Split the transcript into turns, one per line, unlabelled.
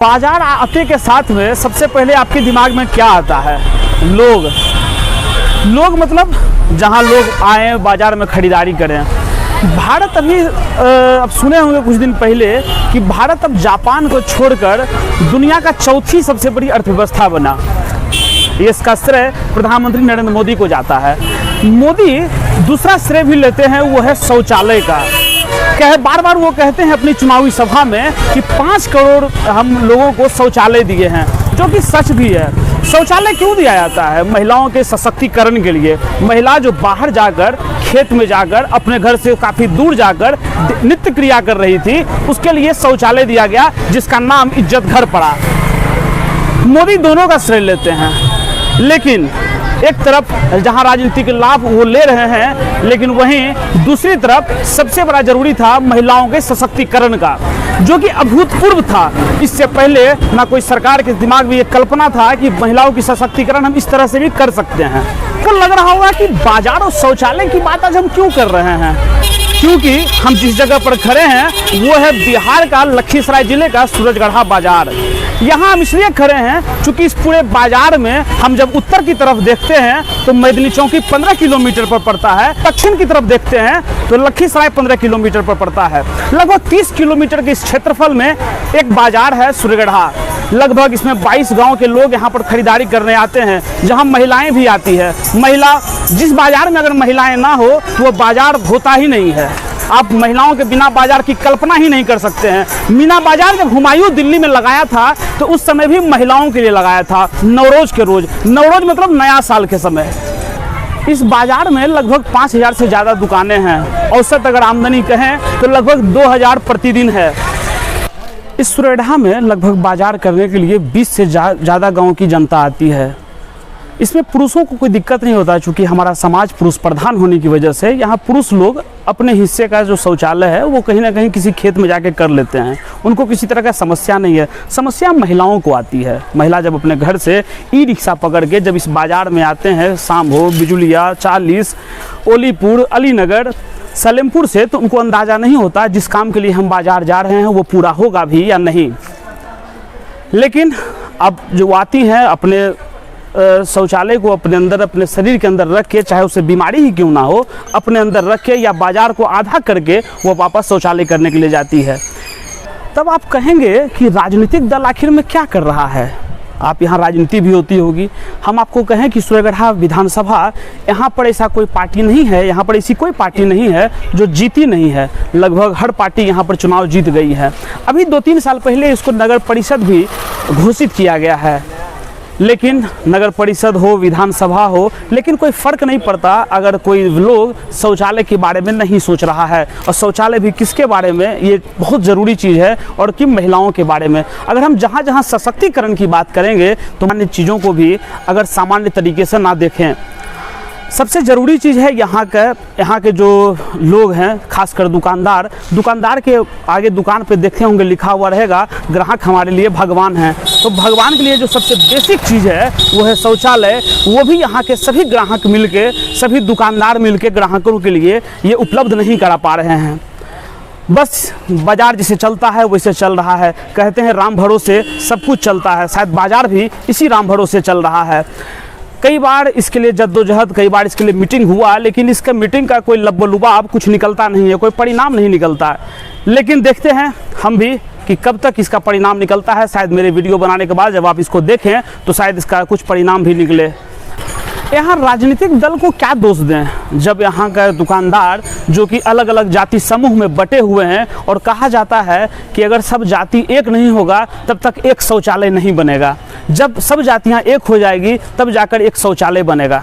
बाजार आते के साथ में सबसे पहले आपके दिमाग में क्या आता है? लोग मतलब जहां लोग आए बाजार में खरीदारी करें। भारत अभी अब सुने होंगे कुछ दिन पहले कि भारत अब जापान को छोड़कर दुनिया का चौथी सबसे बड़ी अर्थव्यवस्था बना। इसका श्रेय प्रधानमंत्री नरेंद्र मोदी को जाता है। मोदी दूसरा श्रेय भी लेते हैं, वो है शौचालय का। बार बार वो कहते हैं अपनी चुनावी सभा में कि 5 करोड़ हम लोगों को शौचालय दिए हैं, जो कि सच भी है। शौचालय क्यों दिया जाता है? महिलाओं के सशक्तिकरण के लिए। महिला जो बाहर जाकर खेत में जाकर अपने घर से काफ़ी दूर जाकर नित्य क्रिया कर रही थी, उसके लिए शौचालय दिया गया, जिसका नाम इज्जत घर पड़ा। मोदी दोनों का श्रेय लेते हैं, लेकिन एक तरफ जहां राजनीतिक लाभ वो ले रहे हैं, लेकिन वहीं दूसरी तरफ सबसे बड़ा जरूरी था महिलाओं के सशक्तिकरण का, जो कि अभूतपूर्व था। इससे पहले ना कोई सरकार के दिमाग में ये कल्पना था कि महिलाओं की सशक्तिकरण हम इस तरह से भी कर सकते हैं। तो लग रहा होगा कि बाजार और शौचालय की बात आज हम क्यों कर रहे हैं, क्योंकि हम जिस जगह पर खड़े हैं वो है बिहार का लखीसराय जिले का सूरजगढ़ा बाजार। यहाँ हम इसलिए खड़े हैं क्योंकि इस पूरे बाजार में हम जब उत्तर की तरफ देखते हैं तो मैदनी चौकी 15 किलोमीटर पर पड़ता है, दक्षिण की तरफ देखते हैं तो लखीसराय 15 किलोमीटर पर पड़ता है। लगभग 30 किलोमीटर के इस क्षेत्रफल में एक बाजार है सूरजगढ़ा। लगभग इसमें 22 गांव के लोग यहाँ पर खरीदारी करने आते हैं, जहाँ महिलाएं भी आती है। जिस बाजार में अगर महिलाएं ना हो तो वो बाजार होता ही नहीं है। आप महिलाओं के बिना बाजार की कल्पना ही नहीं कर सकते हैं। मीना बाजार जब हुमायूं दिल्ली में लगाया था तो उस समय भी महिलाओं के लिए लगाया था, नवरोज के रोज। नवरोज मतलब नया साल के समय। इस बाजार में लगभग 5000 से ज़्यादा दुकानें हैं। औसत अगर आमदनी कहें तो लगभग 2000 प्रतिदिन है। इस सूरजगढ़ा में लगभग बाजार करने के लिए 20 से ज़्यादा गाँव की जनता आती है। इसमें पुरुषों को कोई दिक्कत नहीं होता, चूँकि हमारा समाज पुरुष प्रधान होने की वजह से यहाँ पुरुष लोग अपने हिस्से का जो शौचालय है वो कहीं ना कहीं किसी खेत में जाके कर लेते हैं। उनको किसी तरह का समस्या नहीं है। समस्या महिलाओं को आती है। महिला जब अपने घर से ई-रिक्शा पकड़ के जब इस बाज़ार में आते हैं, शाम हो, बिजुलिया, 40, ओलीपुर, अलीनगर, सलेमपुर से, तो उनको अंदाज़ा नहीं होता जिस काम के लिए हम बाज़ार जा रहे हैं वो पूरा होगा भी या नहीं। लेकिन अब जो आती हैं अपने शौचालय को अपने अंदर, अपने शरीर के अंदर रख के, चाहे उसे बीमारी ही क्यों ना हो, अपने अंदर रख के या बाजार को आधा करके वो वापस शौचालय करने के लिए जाती है। तब आप कहेंगे कि राजनीतिक दल आखिर में क्या कर रहा है? आप यहाँ राजनीति भी होती होगी। हम आपको कहें कि सूरजगढ़ा विधानसभा, यहाँ पर ऐसा कोई पार्टी नहीं है, यहाँ पर ऐसी कोई पार्टी नहीं है जो जीती नहीं है। लगभग हर पार्टी यहाँ पर चुनाव जीत गई है। अभी 2-3 साल पहले इसको नगर परिषद भी घोषित किया गया है, लेकिन नगर परिषद हो, विधानसभा हो, लेकिन कोई फ़र्क नहीं पड़ता अगर कोई लोग शौचालय के बारे में नहीं सोच रहा है। और शौचालय भी किसके बारे में? ये बहुत ज़रूरी चीज़ है, और कि महिलाओं के बारे में। अगर हम जहाँ जहाँ सशक्तिकरण की बात करेंगे तो अन्य चीज़ों को भी अगर सामान्य तरीके से ना देखें। सबसे ज़रूरी चीज़ है यहाँ के जो लोग हैं, खासकर दुकानदार के आगे दुकान पे देखते होंगे लिखा हुआ रहेगा, ग्राहक हमारे लिए भगवान हैं। तो भगवान के लिए जो सबसे बेसिक चीज़ है वो है शौचालय। वो भी यहाँ के सभी ग्राहक मिलके, सभी दुकानदार मिलके ग्राहकों के लिए ये उपलब्ध नहीं करा पा रहे हैं। बस बाजार जिसे चलता है वैसे चल रहा है। कहते हैं राम भरोसे सब कुछ चलता है, शायद बाजार भी इसी राम भरोसे चल रहा है। कई बार इसके लिए जद्दोजहद, कई बार इसके लिए मीटिंग हुआ, लेकिन इसका मीटिंग का कोई लब्बो-लुबाब कुछ निकलता नहीं है, कोई परिणाम नहीं निकलता। लेकिन देखते हैं हम भी कि कब तक इसका परिणाम निकलता है। शायद मेरे वीडियो बनाने के बाद जब आप इसको देखें तो शायद इसका कुछ परिणाम भी निकले। यहाँ राजनीतिक दल को क्या दोष दें, जब यहाँ का दुकानदार जो कि अलग अलग जाति समूह में बटे हुए हैं, और कहा जाता है कि अगर सब जाति एक नहीं होगा तब तक एक शौचालय नहीं बनेगा। जब सब जातियाँ एक हो जाएगी तब जाकर एक शौचालय बनेगा।